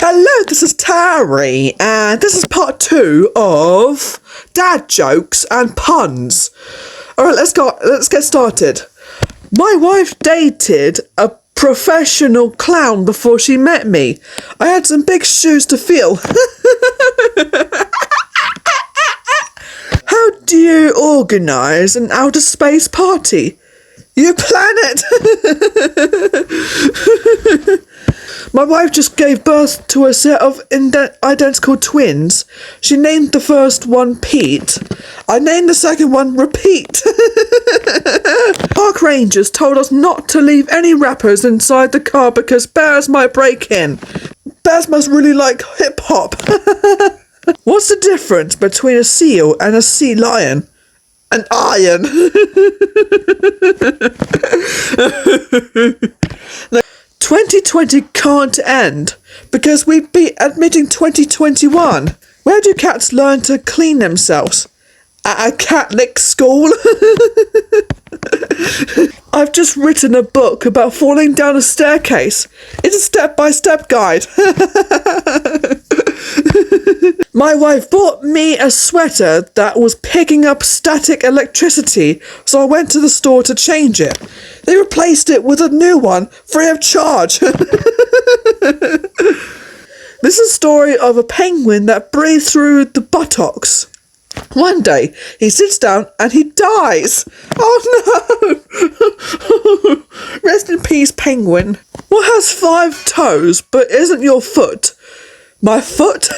Hello, this is Terry, and this is part 2 of dad jokes and puns. Alright, let's get started. My wife dated a professional clown before she met me. I had some big shoes to fill. How do you organise an outer space party? You plan it. My wife just gave birth to a set of identical twins. She named the first one Pete. I named the second one Repeat. Park rangers told us not to leave any rappers inside the car because bears might break in. Bears must really like hip hop. What's the difference between a seal and a sea lion? An iron. 2020 can't end because we'd be admitting 2021. Where do cats learn to clean themselves? At a Catholic school? I've just written a book about falling down a staircase. It's a step-by-step guide. My wife bought me a sweater that was picking up static electricity, so I went to the store to change it. They replaced it with a new one, free of charge. This is a story of a penguin that breathes through the buttocks. One day, he sits down and he dies. Oh no! Rest in peace, penguin. What has 5 toes but isn't your foot? My foot?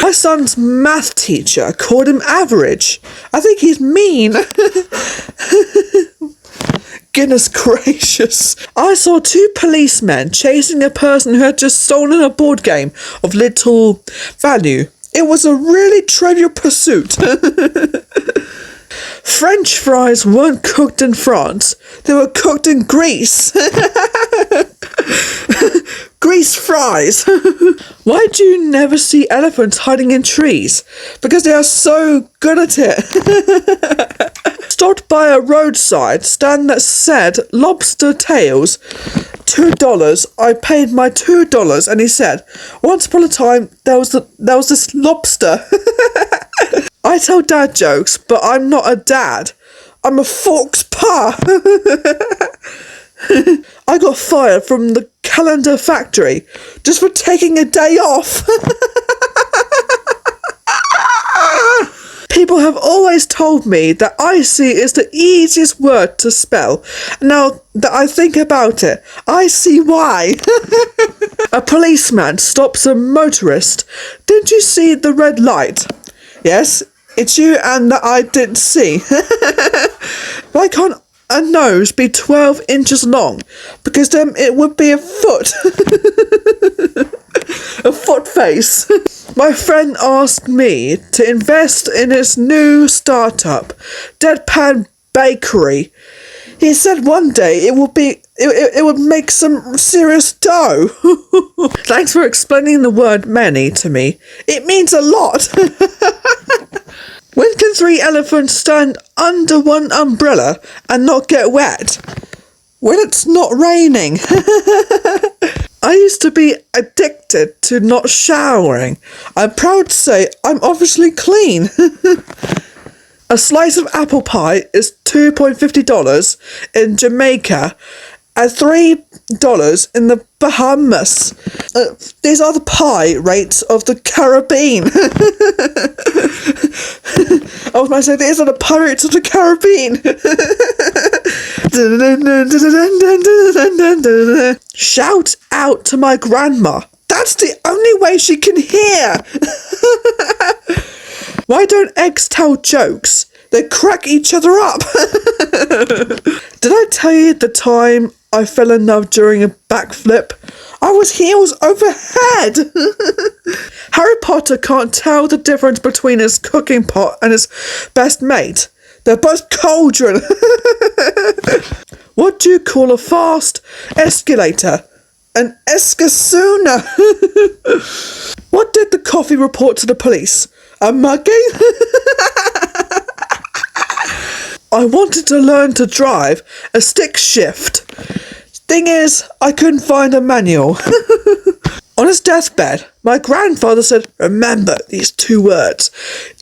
My son's math teacher called him average. I think he's mean. Goodness gracious. I saw 2 policemen chasing a person who had just stolen a board game of little value. It was a really trivial pursuit. French fries weren't cooked in France. They were cooked in Greece. Grease fries. Why do you never see elephants hiding in trees? Because they are so good at it. Stopped by a roadside stand that said lobster tails, $2. I paid my $2 and he said, once upon a time there was this lobster. I tell dad jokes, but I'm not a dad. I'm a fox pa. I got fired from the calendar factory just for taking a day off. People have always told me that icy is the easiest word to spell. Now that I think about it, I see why. A policeman stops a motorist. Didn't you see the red light? Yes, it's you and that I didn't see. Why can't a nose be 12 inches long? Because then it would be a foot. A foot face. My friend asked me to invest in his new startup, Deadpan Bakery. He said one day it would make some serious dough. Thanks for explaining the word many to me. It means a lot. When can 3 elephants stand under one umbrella and not get wet? When it's not raining. I used to be addicted to not showering. I'm proud to say I'm obviously clean. A slice of apple pie is $2.50 in Jamaica and $3 in the Bahamas. These are the pie rates of the Caribbean. I was about to say, these are the pie rates of the Caribbean. Shout out to my grandma. That's the only way she can hear. Why don't eggs tell jokes? They crack each other up. Did I tell you the time I fell in love during a backflip? I was heels over head. Harry Potter can't tell the difference between his cooking pot and his best mate. They're both cauldron. What do you call a fast escalator? An escasuna. What did the coffee report to the police? A mugging? I wanted to learn to drive a stick shift. Thing is, I couldn't find a manual. On his deathbed, my grandfather said, remember these 2 words.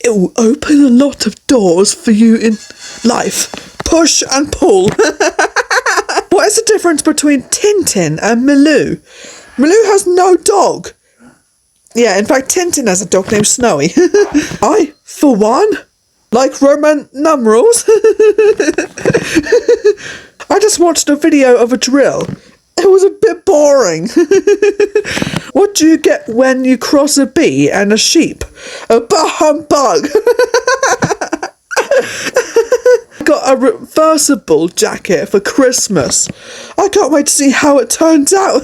It will open a lot of doors for you in life. Push and pull. What is the difference between Tintin and Milou? Milou has no dog. Yeah, in fact, Tintin has a dog named Snowy. I, for one, like Roman numerals. I just watched a video of a drill. It was a bit boring. What do you get when you cross a bee and a sheep? A bah humbug. I got a reversible jacket for Christmas. I can't wait to see how it turns out.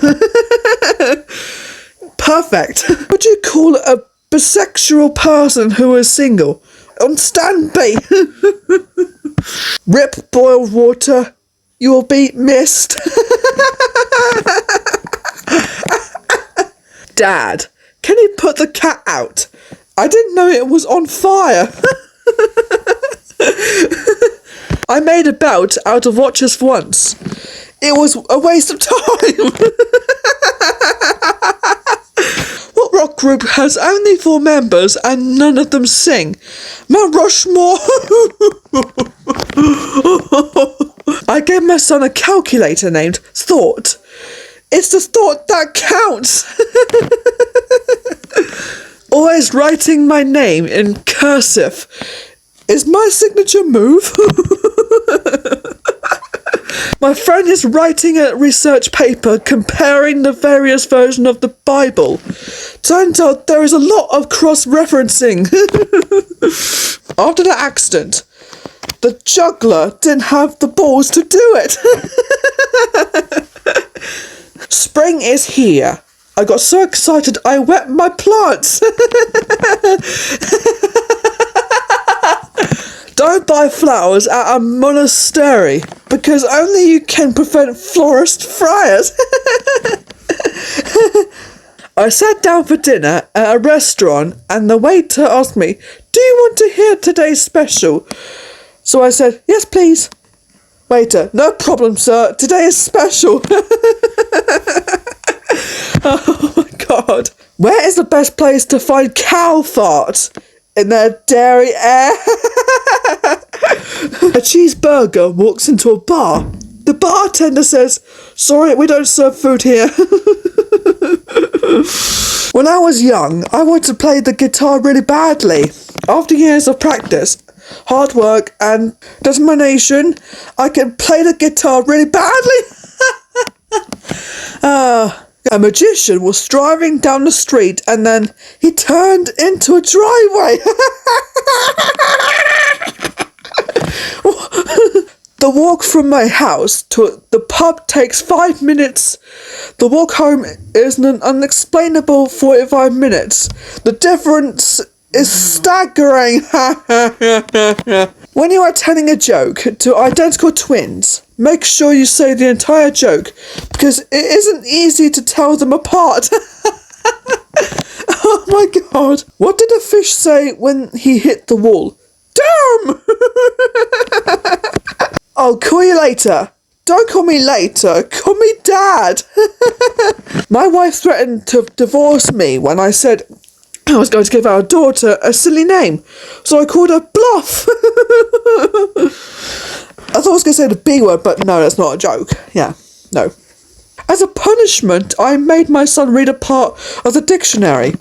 Perfect. What do you call a bisexual person who is single? On stand B. Rip boiled water. You will be missed. Dad, can you put the cat out? I didn't know it was on fire. I made a belt out of watches for once. It was a waste of time. What rock group has only 4 members and none of them sing? Mount Rushmore. I gave my son a calculator named Thought. It's the thought that counts. Always writing my name in cursive. Is my signature move? My friend is writing a research paper comparing the various versions of the Bible. Turns out there is a lot of cross-referencing. After the accident, the juggler didn't have the balls to do it. Spring is here. I got so excited I wet my plants. Don't buy flowers at a monastery, because only you can prevent florist friars. I sat down for dinner at a restaurant and the waiter asked me, do you want to hear today's special? So I said, yes please. Waiter, no problem sir, today is special. Oh my god. Where is the best place to find cow farts? In their dairy air. A cheeseburger walks into a bar. The bartender says, sorry, we don't serve food here. When I was young, I wanted to play the guitar really badly. After years of practice, hard work and determination, I can play the guitar really badly. A magician was driving down the street and then he turned into a driveway. The walk from my house to the pub takes 5 minutes. The walk home is an unexplainable 45 minutes. The difference is staggering. When you are telling a joke to identical twins, make sure you say the entire joke, because it isn't easy to tell them apart. Oh my god. What did the fish say when he hit the wall? Damn! I'll call you later. Don't call me later, call me Dad. My wife threatened to divorce me when I said I was going to give our daughter a silly name, so I called her Bluff. I thought I was going to say the B word, but no, that's not a joke. Yeah, no. As a punishment, I made my son read a part of the dictionary.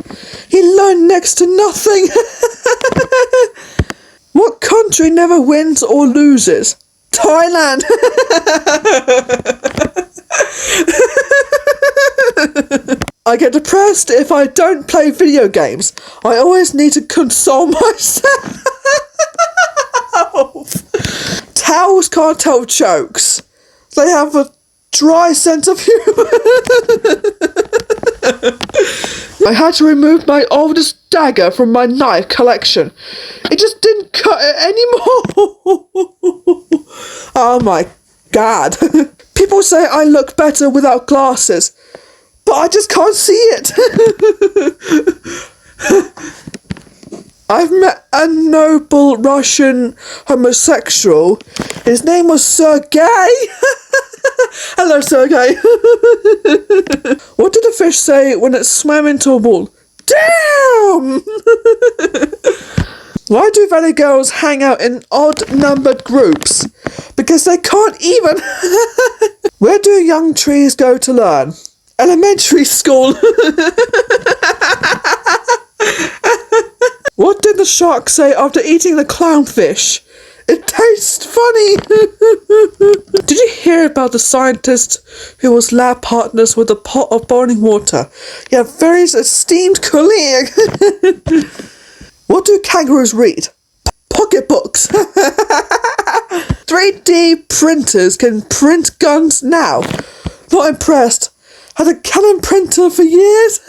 He learned next to nothing. What country never wins or loses? Thailand. I get depressed if I don't play video games. I always need to console myself. Towels can't tell jokes. They have a dry sense of humour. I had to remove my oldest dagger from my knife collection. It just didn't cut it anymore. Oh my god. People say I look better without glasses, but I just can't see it. I've met a noble Russian homosexual. His name was Sergei. Hello, Sergey. What did the fish say when it swam into a wall? Damn! Why do valley girls hang out in odd-numbered groups? Because they can't even. Where do young trees go to learn? Elementary school. What did the shark say after eating the clownfish? It tastes funny. Did you hear about the scientist who was lab partners with a pot of boiling water? Yeah, very esteemed colleague. What do kangaroos read? Pocketbooks. 3D printers can print guns now. Not impressed. Had a Canon printer for years.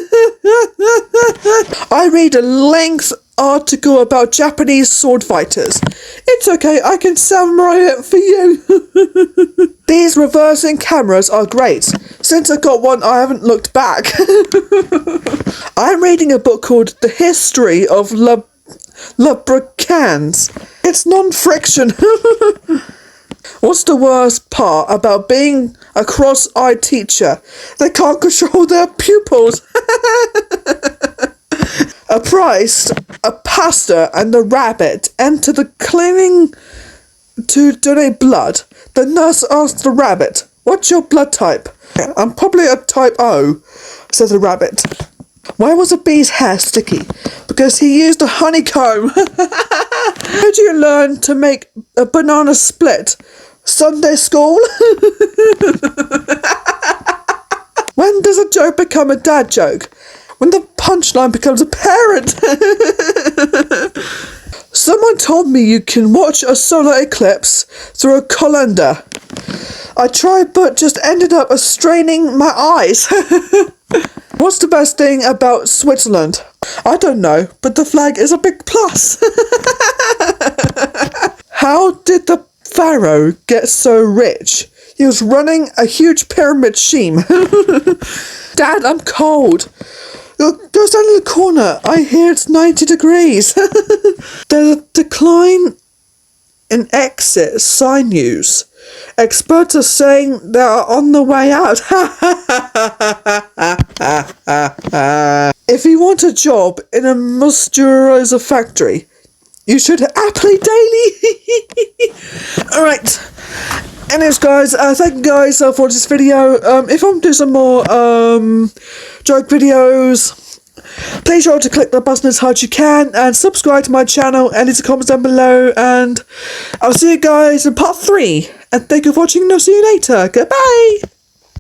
I read a length article about Japanese sword fighters. It's okay, I can samurai it for you. These reversing cameras are great. Since I got one, I haven't looked back. I'm reading a book called The History of Lubricants. It's non-friction. What's the worst part about being a cross-eyed teacher? They can't control their pupils. A priest, a pastor, and a rabbit enter the clinic to donate blood. The nurse asked the rabbit, "What's your blood type?" "I'm probably a type O," said the rabbit. Why was a bee's hair sticky? Because he used a honeycomb. How do you learn to make a banana split? Sunday school? When does a joke become a dad joke? When the punchline becomes apparent. Someone told me you can watch a solar eclipse through a colander. I tried but just ended up straining my eyes. What's the best thing about Switzerland? I don't know, but the flag is a big plus. How did the pharaoh get so rich? He was running a huge pyramid scheme. Dad, I'm cold. Go stand in the corner. I hear it's 90 degrees. There's a decline in exit sign use. Experts are saying they are on the way out. If you want a job in a moisturizer factory, you should apply daily. Alright. Anyways, guys, thank you guys for watching this video. If I want to do some more joke videos, please sure to click the button as hard as you can and subscribe to my channel and leave the comments down below, and I'll see you guys in part 3, and thank you for watching and I'll see you later. Goodbye.